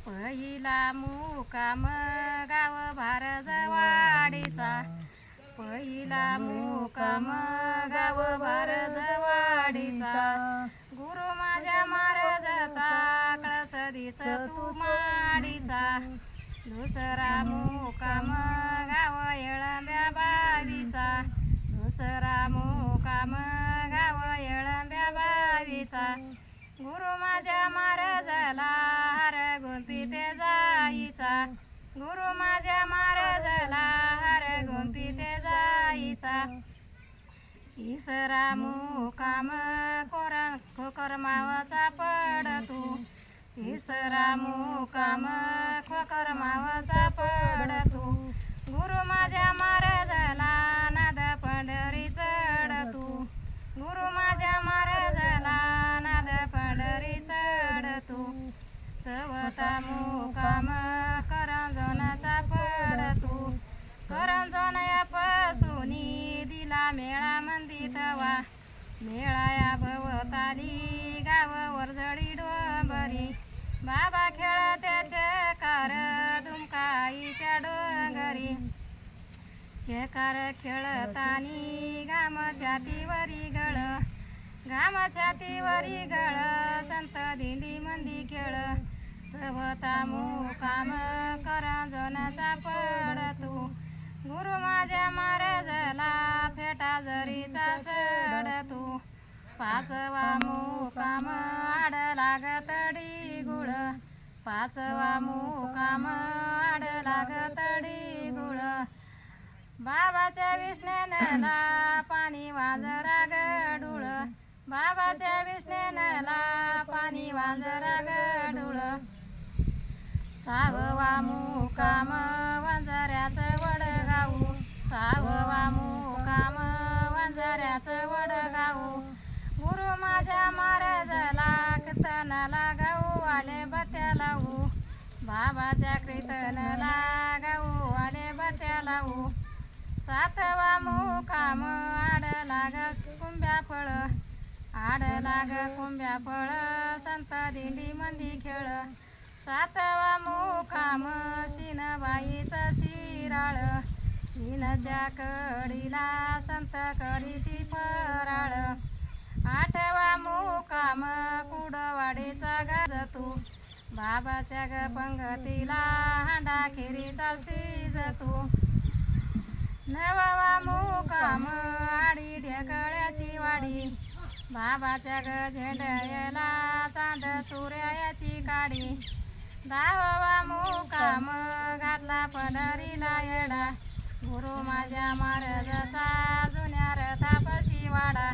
पहिला मुकाम गाव भारजवाडीचा, पहिला मुकाम गाव भारजवाडीचा, गुरु माझ्या महाराजाचा कळस दिसतो माडीचा. दुसरा मुकाम गाव येळंब्या बावीचा, दुसरा मुकाम गाव येळंब्या बावीचा, गुरु माझ्या महाराजाला हार गुंफिते जाईचा, गुरु माझ्या महाराजाला हार गुंफिते जाईचा. तिसरा मुकाम खोकर मावाचा पडतो, तिसरा मुकाम खोकर मावाचा पडतो, गुरु माझ्या महाराजाला नाद पंढरी चढतो, गुरु माझ्या महाराजाला नाद पंढरी चढतो. चौथा मुकाम करंजनाचा पडतो, करंजनापासून दिला मेळा मंदी तवा, मेळाया भवताली गाव वरजडी डोंबरी, बाबा खेळत्याचे कार दुमकाईच्या डोंगरी, चेकार खेळतानी गाम छातीवरी गळ, गाम छातीवरी गळ, संत दिंडी मंदी खेळ. चौथा मुकाम करंजनाचा पडतो, गुरु माझ्या महाराजाला फेटा जरीचा चढतो. पाचवा मुकाम आड लागतडी गुळ, पाचवा मुकाम आड लागतडी गुळ, बाबाच्या विष्णेनला पाणी वाजरा गडूळ, बाबाच्या विष्णेनला पाणी वाजरा गडूळ. सहावा मुकाम वंजाऱ्याचं वडगाव, सहावा मुकाम वंजाऱ्याचं वडगाव, गुरु माझ्या महाराजाला कीर्तनाला गाऊ आले बत्या लावू, बाबाच्या कीर्तनाला गाऊ आले बत्या लावू. सातवा मुकाम आड लाग कुंभ्या फळ, आड लाग कुंभ्या फळ, संत दिंडी मंदी खेळ. सातवा मुकाम शिनबाईचं शिराळ, शिनच्या कडीला संत करीती फराळ. आठवा मुकाम कुडवाडीचा गाजतो, बाबाच्या ग पंगतीला हांडा खिरीचा शिजतो. नववा मुकाम आडी ढेकळ्याची वाडी, बाबाच्या ग झेंड्याला चांद सूर्याची काडी. दहावा मुकाम घातला पंढरीला येडा, गुरु माझ्या महाराजाचा जुन्या रथापाशी वाडा.